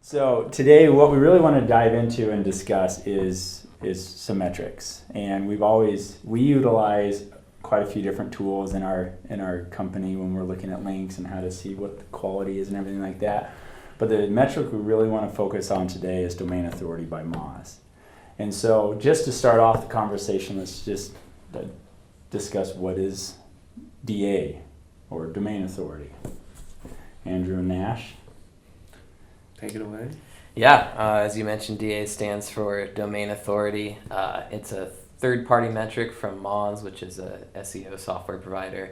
So today what we really want to dive into and discuss is some metrics. And we utilize quite a few different tools in our company when we're looking at links and how to see what the quality is and everything like that. But the metric we really want to focus on today is domain authority by Moz. And so just to start off the conversation, let's just discuss what is DA, or domain authority. Andrew and Nash. Take it away. Yeah, as you mentioned, DA stands for Domain Authority. It's a third-party metric from Moz, which is a SEO software provider.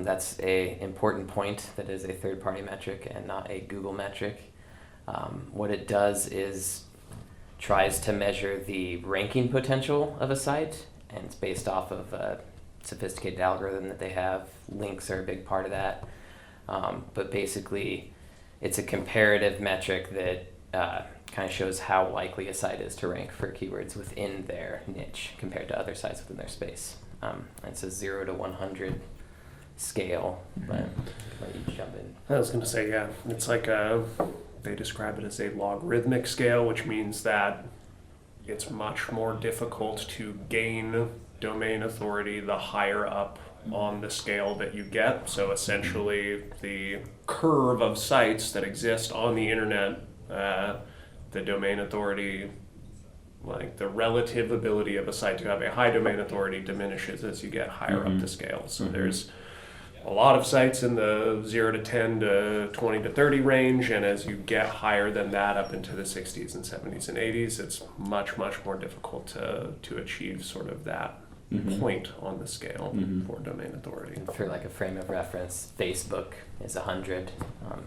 That's an important point, that is a third-party metric and not a Google metric. What it does is tries to measure the ranking potential of a site, and it's based off of a sophisticated algorithm that they have. Links are a big part of that. But basically, it's a comparative metric that kind of shows how likely a site is to rank for keywords within their niche compared to other sites within their space. It's a 0 to 100 scale, but I'll let you jump in. I was going to say, yeah, it's like they describe it as a logarithmic scale, which means that it's much more difficult to gain domain authority the higher up on the scale that you get. So essentially the curve of sites that exist on the internet, the domain authority, like the relative ability of a site to have a high domain authority diminishes as you get higher up the scale. So there's a lot of sites in the 0 to 10 to 20 to 30 range, and as you get higher than that up into the 60s and 70s and 80s, it's much more difficult to achieve sort of that point on the scale for domain authority. For like a frame of reference, Facebook is 100,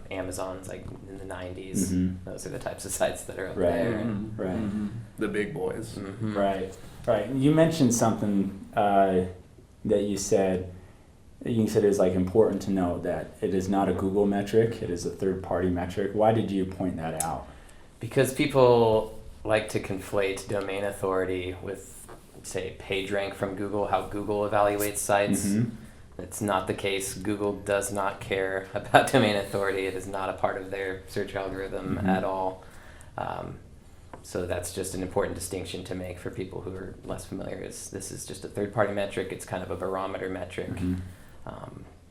Amazon's like in the 90s. Those are the types of sites that are up there. The big boys. Right. You mentioned something that you said it was like important to know that it is not a Google metric, it is a third-party metric. Why did you point that out? Because people like to conflate domain authority with, say, PageRank from Google, how Google evaluates sites. It's not the case. Google does not care about domain authority. It is not a part of their search algorithm at all. So that's just an important distinction to make for people who are less familiar. This is just a third-party metric. It's kind of a barometer metric,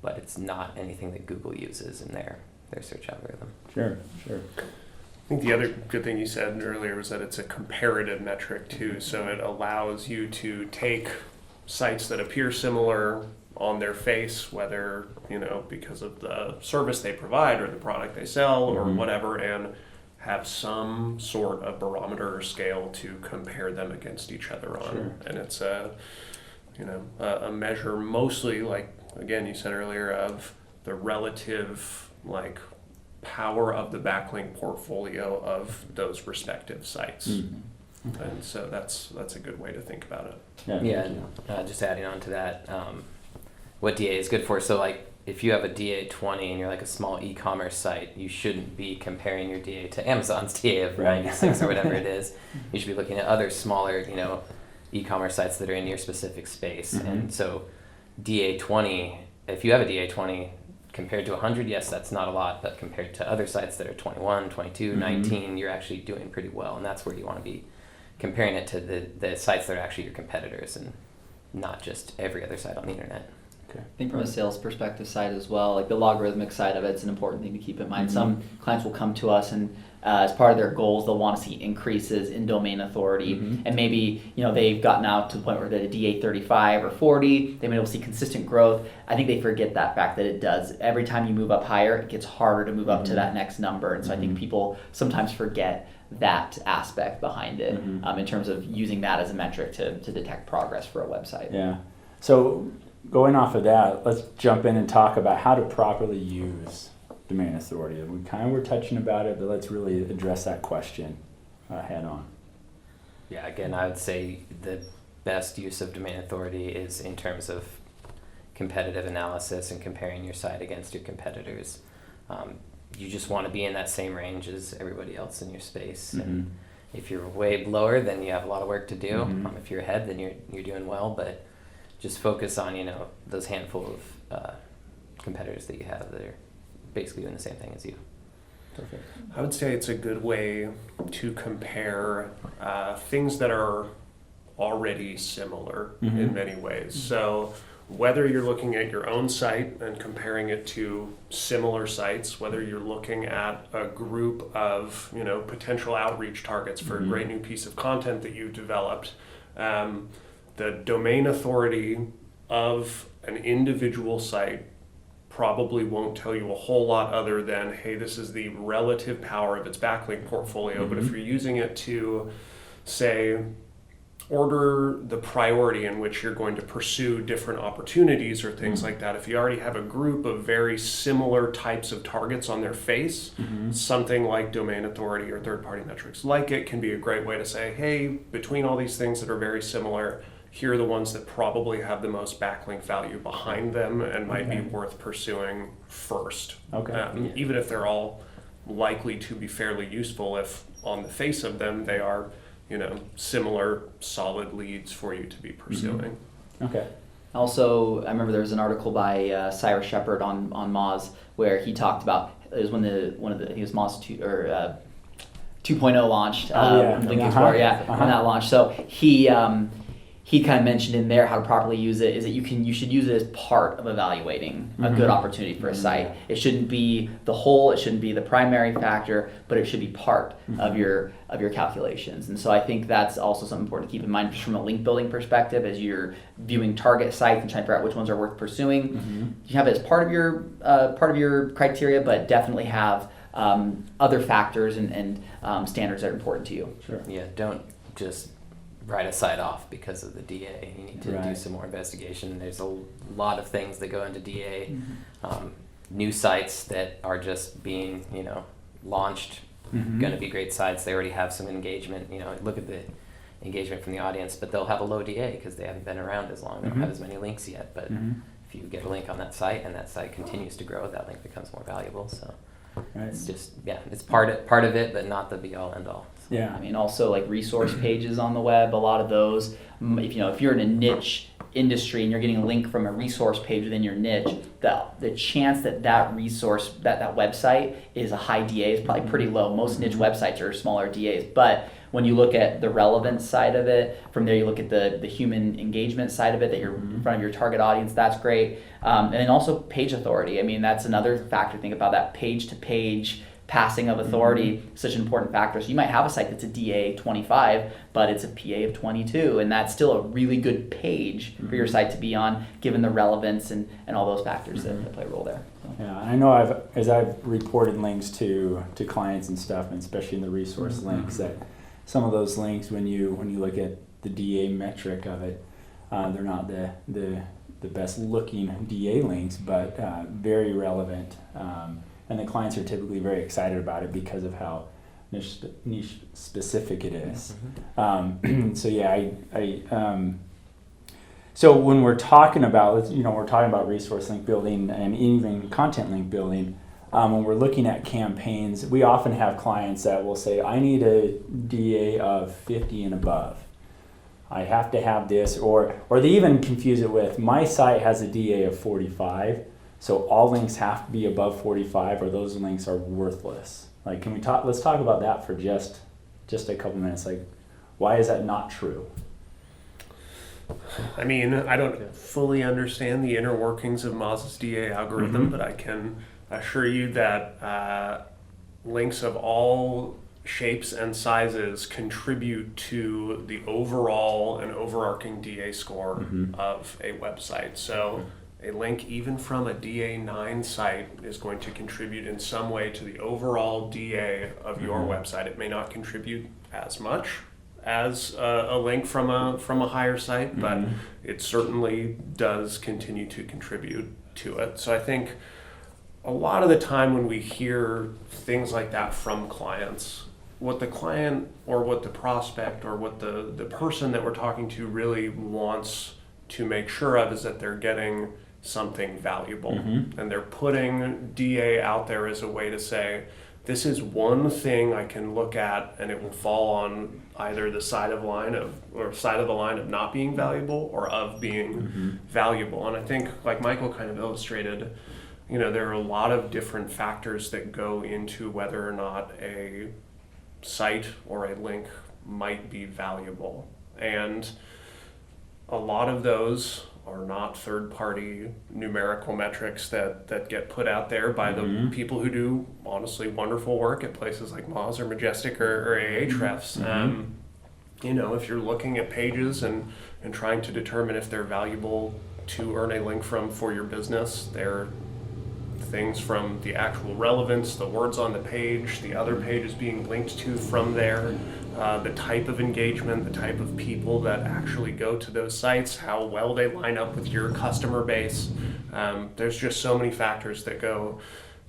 but it's not anything that Google uses in their search algorithm. Sure. I think the other good thing you said earlier was that it's a comparative metric too, so it allows you to take sites that appear similar on their face, whether, because of the service they provide or the product they sell or whatever, and have some sort of barometer or scale to compare them against each other on. Sure. And it's a measure mostly, like, again, you said earlier, of the relative, like, power of the backlink portfolio of those respective sites. And so that's a good way to think about it. Just adding on to that, what DA is good for. So like if you have a DA 20 and you're like a small e-commerce site, you shouldn't be comparing your DA to Amazon's DA of 96 or whatever it is. You should be looking at other smaller, e-commerce sites that are in your specific space. And so DA 20, if you have a DA 20, compared to 100, yes, that's not a lot, but compared to other sites that are 21, 22, 19, you're actually doing pretty well, and that's where you want to be comparing it to the sites that are actually your competitors and not just every other site on the internet. Okay. I think from a sales perspective side as well, like the logarithmic side of it's an important thing to keep in mind. Some clients will come to us and as part of their goals, they'll want to see increases in domain authority. And maybe, they've gotten out to the point where they're at a DA 35 or 40, they've been able to see consistent growth. I think they forget that fact that it does. Every time you move up higher, it gets harder to move up to that next number. And so I think people sometimes forget that aspect behind it in terms of using that as a metric to detect progress for a website. Yeah. So going off of that, let's jump in and talk about how to properly use domain authority. We kind of were touching about it, but let's really address that question head on. Yeah, again, I would say the best use of domain authority is in terms of competitive analysis and comparing your site against your competitors. You just want to be in that same range as everybody else in your space. And if you're way lower, then you have a lot of work to do. If you're ahead, then you're doing well, but just focus on, those handful of competitors that you have that are basically doing the same thing as you. Perfect. I would say it's a good way to compare things that are already similar in many ways. So whether you're looking at your own site and comparing it to similar sites, whether you're looking at a group of potential outreach targets for a great new piece of content that you've developed, the domain authority of an individual site probably won't tell you a whole lot other than, hey, this is the relative power of its backlink portfolio. But if you're using it to, say, order the priority in which you're going to pursue different opportunities or things like that, if you already have a group of very similar types of targets on their face, something like domain authority or third-party metrics like it can be a great way to say, hey, between all these things that are very similar, here are the ones that probably have the most backlink value behind them and might be worth pursuing first. Even if they're all likely to be fairly useful, if on the face of them they are, similar solid leads for you to be pursuing. Okay. Also, I remember there was an article by Cyrus Shepherd on Moz where he talked about, it was when he was Moz 2.0 launched, when that launched. So he kind of mentioned in there how to properly use it is that you should use it as part of evaluating a good opportunity for a site. It shouldn't be the whole, it shouldn't be the primary factor, but it should be part of your calculations. And so I think that's also something important to keep in mind just from a link building perspective as you're viewing target sites and trying to figure out which ones are worth pursuing. You have it as part of your criteria, but definitely have other factors and standards that are important to you. Sure. Yeah, don't just write a site off because of the DA. You need to do some more investigation. There's a lot of things that go into DA. New sites that are just being, launched, going to be great sites. They already have some engagement. Look at the engagement from the audience, but they'll have a low DA because they haven't been around as long. They don't have as many links yet. But if you get a link on that site and that site continues to grow, that link becomes more valuable. So it's just, it's part of it, but not the be all end all. Yeah. I mean, also like resource pages on the web, a lot of those, if you're in a niche industry and you're getting a link from a resource page within your niche, the chance that resource, that website is a high DA is probably pretty low. Most niche websites are smaller DAs, but when you look at the relevance side of it, from there you look at the human engagement side of it, that you're in front of your target audience, that's great. And then also page authority. I mean, that's another factor to think about, that page to page passing of authority, such an important factor. So you might have a site that's a DA 25, but it's a PA of 22, and that's still a really good page for your site to be on, given the relevance and all those factors that play a role there. So. Yeah, I know as I've reported links to clients and stuff, and especially in the resource links, that some of those links, when you look at the DA metric of it, they're not the best looking DA links, but very relevant. And the clients are typically very excited about it because of how niche specific it is. So when we're talking about, we're talking about resource link building and even content link building. When we're looking at campaigns, we often have clients that will say, I need a DA of 50 and above. I have to have this, or they even confuse it with, my site has a DA of 45. So all links have to be above 45, or those links are worthless. Like, let's talk about that for just a couple minutes. Like, why is that not true? I mean, I don't fully understand the inner workings of Moz's DA algorithm, but I can assure you that links of all shapes and sizes contribute to the overall and overarching DA score of a website. So a link even from a DA9 site is going to contribute in some way to the overall DA of your website. It may not contribute as much as a link from a higher site, but it certainly does continue to contribute to it. So I think a lot of the time when we hear things like that from clients, what the client or what the prospect or what the person that we're talking to really wants to make sure of is that they're getting something valuable. And they're putting DA out there as a way to say, this is one thing I can look at, and it will fall on either the side of the line of not being valuable or of being valuable. And I think, like Michael kind of illustrated, there are a lot of different factors that go into whether or not a site or a link might be valuable. And a lot of those are not third-party numerical metrics that get put out there by the people who do honestly wonderful work at places like Moz or Majestic or Ahrefs. If you're looking at pages and trying to determine if they're valuable to earn a link from for your business, they're things from the actual relevance, the words on the page, the other pages being linked to from there, the type of engagement, the type of people that actually go to those sites, how well they line up with your customer base. There's just so many factors that go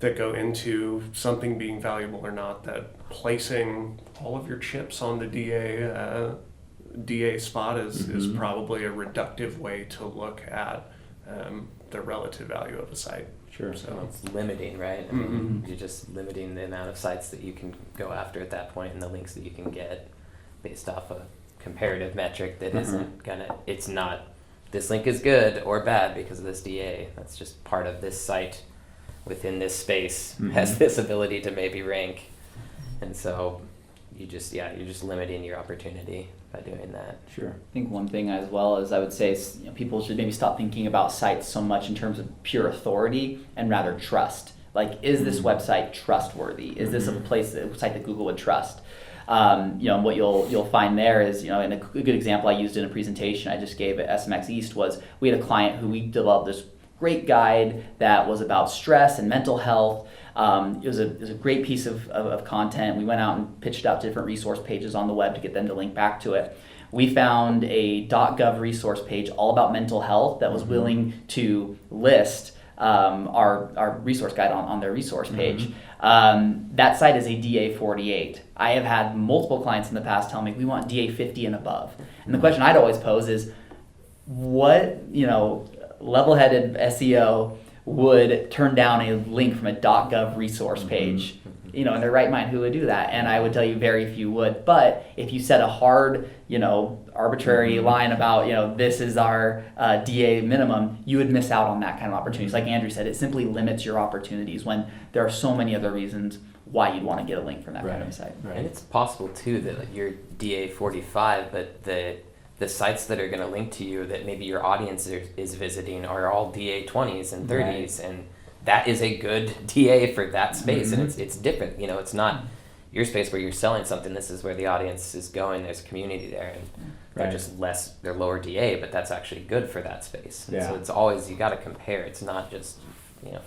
into something being valuable or not, that placing all of your chips on the DA spot is probably a reductive way to look at the relative value of a site. Sure. So it's limiting, right? I mean, you're just limiting the amount of sites that you can go after at that point and the links that you can get based off a comparative metric that isn't it's not, this link is good or bad because of this DA. That's just part of this site within this space has this ability to maybe rank. And so you're just limiting your opportunity by doing that. Sure. I think one thing as well is I would say is, people should maybe stop thinking about sites so much in terms of pure authority and rather trust. Like, is this website trustworthy? Is this a site that Google would trust? What you'll find there is, and a good example I used in a presentation I just gave at SMX East was we had a client who we developed this great guide that was about stress and mental health. It was a great piece of content. We went out and pitched out different resource pages on the web to get them to link back to it. We found a .gov resource page all about mental health that was willing to list our resource guide on their resource page. That site is a DA48. I have had multiple clients in the past tell me we want DA50 and above. And the question I'd always pose is, what level-headed SEO would turn down a link from a .gov resource page? In their right mind, who would do that? And I would tell you very few would. But if you set a hard, arbitrary line about, this is our DA minimum, you would miss out on that kind of opportunities. Like Andrew said, it simply limits your opportunities when there are so many other reasons why you'd want to get a link from that kind of site. Right. And it's possible too that you're DA 45, but the sites that are going to link to you that maybe your audience is visiting are all DA 20s and 30s, and that is a good DA for that space. And it's different. It's not your space where you're selling something. This is where the audience is going. There's a community there, and they're just they're lower DA, but that's actually good for that space. So it's always, you got to compare. It's not just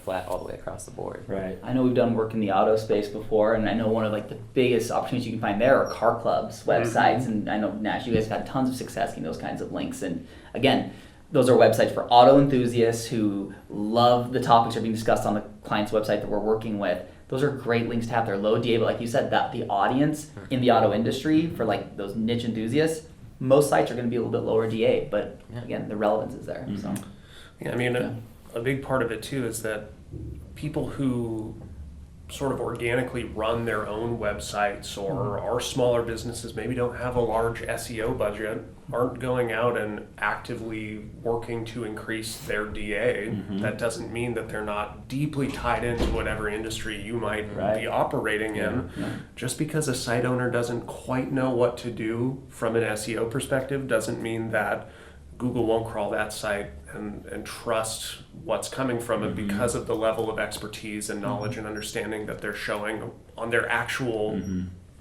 flat all the way across the board. Right. I know we've done work in the auto space before, and I know one of the biggest opportunities you can find there are car clubs websites, and I know, Nash, you guys have had tons of success getting those kinds of links. And again, those are websites for auto enthusiasts who love the topics that are being discussed on the client's website that we're working with. Those are great links to have. They're low DA, but like you said, that the audience in the auto industry for those niche enthusiasts, most sites are going to be a little bit lower DA, but again, the relevance is there. So a big part of it too is that people who sort of organically run their own websites or are smaller businesses, maybe don't have a large SEO budget, aren't going out and actively working to increase their DA. That doesn't mean that they're not deeply tied into whatever industry you might be operating in. Just because a site owner doesn't quite know what to do from an SEO perspective doesn't mean that Google won't crawl that site and trust what's coming from it because of the level of expertise and knowledge and understanding that they're showing on their actual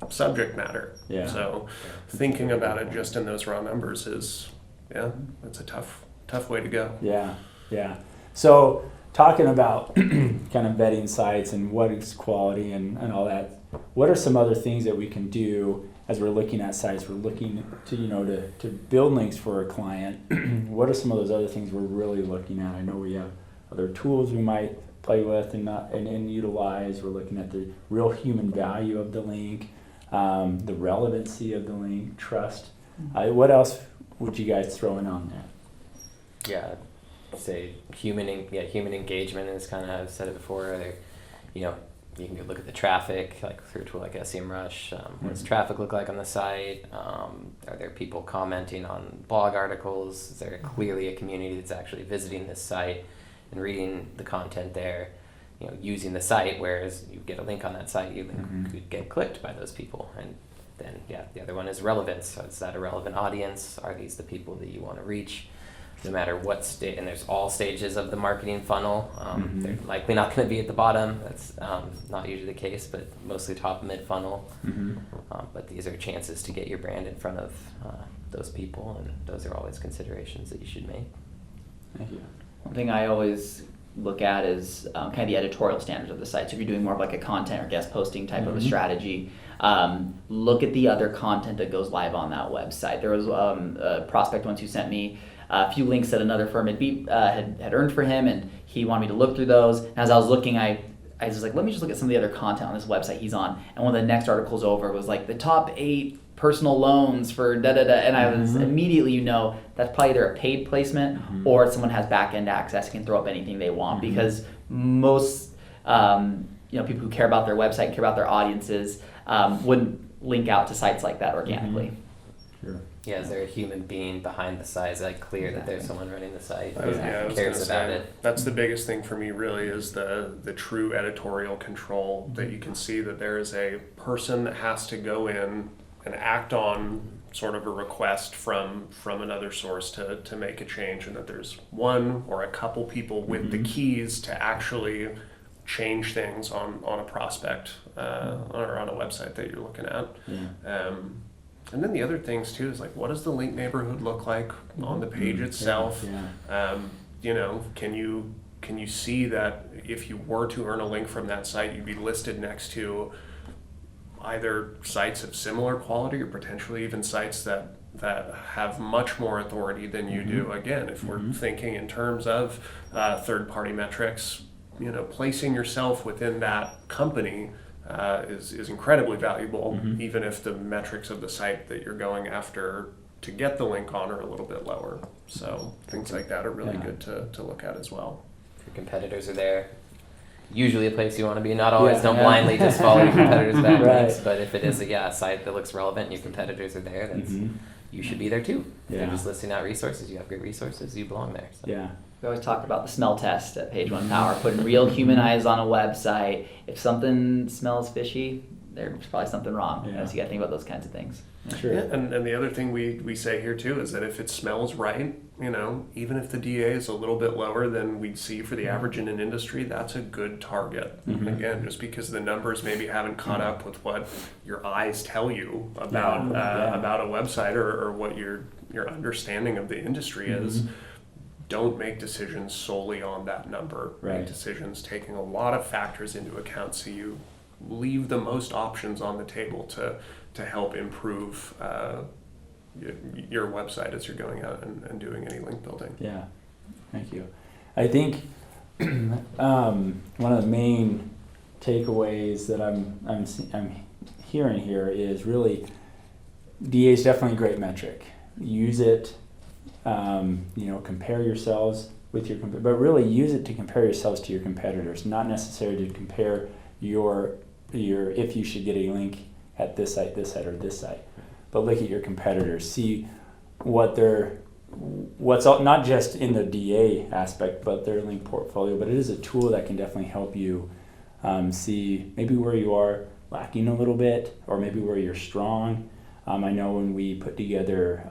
subject matter. So thinking about it just in those raw numbers is, it's a tough way to go. Yeah. So talking about kind of vetting sites and what is quality and all that, what are some other things that we can do as we're looking at sites? We're looking to to build links for a client. What are some of those other things we're really looking at? I know we have other tools we might play with and utilize. We're looking at the real human value of the link, the relevancy of the link, trust. What else would you guys throw in on that? Say human engagement is kind of, I've said it before, You can go look at the traffic, like through a tool like SEMrush. What does traffic look like on the site? Are there people commenting on blog articles? Is there clearly a community that's actually visiting this site and reading the content there, using the site, whereas you get a link on that site, you could get clicked by those people. And then, the other one is relevance. So is that a relevant audience? Are these the people that you want to reach? No matter what stage, and there's all stages of the marketing funnel. They're likely not going to be at the bottom. That's not usually the case, but mostly top mid funnel. But these are chances to get your brand in front of those people, and those are always considerations that you should make. Thank you. One thing I always look at is kind of the editorial standards of the site. So if you're doing more of like a content or guest posting type of a strategy, look at the other content that goes live on that website. There was a prospect once who sent me a few links that another firm had earned for him, and he wanted me to look through those. And as I was looking, I was like, let me just look at some of the other content on this website he's on. And one of the next articles over was like the top 8 personal loans for da-da-da. And I was immediately, that's probably either a paid placement or someone has back-end access and can throw up anything they want, because most people who care about their website, care about their audiences, wouldn't link out to sites like that organically. Sure. Yeah, is there a human being behind the site? Is that clear that there's someone running the site I who was cares gonna about say, it? That's the biggest thing for me, really, is the true editorial control, that you can see that there is a person that has to go in and act on sort of a request from another source to make a change, and that there's one or a couple people with the keys to actually change things on a prospect or on a website that you're looking at. And then the other things too is like, what does the link neighborhood look like on the page itself? Can you see that if you were to earn a link from that site, you'd be listed next to either sites of similar quality or potentially even sites that have much more authority than you do. Again, if we're thinking in terms of third-party metrics, placing yourself within that company is incredibly valuable, even if the metrics of the site that you're going after to get the link on are a little bit lower. So things like that are really good to look at as well. If your competitors are there, usually a place you want to be. Not always. Don't blindly just follow your competitors' backlinks. But if it is a site that looks relevant and your competitors are there, then you should be there too. If you're just listing out resources, you have great resources, you belong there. So. Yeah. We always talk about the smell test at Page One Power, putting real human eyes on a website. If something smells fishy, there's probably something wrong. So you got to think about those kinds of things. Sure. Yeah, and the other thing we say here too is that if it smells right, even if the DA is a little bit lower than we'd see for the average in an industry, that's a good target. Again, just because the numbers maybe haven't caught up with what your eyes tell you about a website or what your understanding of the industry is. Don't make decisions solely on that number. Make decisions taking a lot of factors into account, so you leave the most options on the table to help improve your website as you're going out and doing any link building. Yeah, thank you. I think one of the main takeaways that I'm hearing here is really DA is definitely a great metric. Use it. Compare yourselves with your but really use it to compare yourselves to your competitors, not necessarily to compare your if you should get a link at this site, or this site, but look at your competitors, see what's not just in the DA aspect, but their link portfolio. But it is a tool that can definitely help you see maybe where you are lacking a little bit, or maybe where you're strong. I know when we put together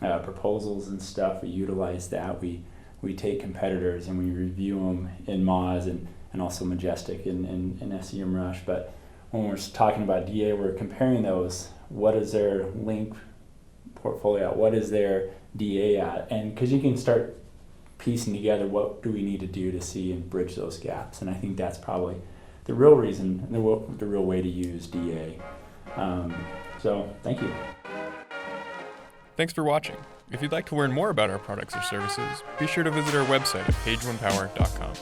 proposals and stuff, we utilize that. We take competitors and we review them in Moz and also Majestic and SEMrush. But when we're talking about DA, we're comparing those. What is their link portfolio at? What is their DA at? And because you can start piecing together what do we need to do to see and bridge those gaps. And I think that's probably the real reason, the real way to use DA. So thank you. Thanks for watching. If you'd like to learn more about our products or services, be sure to visit our website at pageonepower.com.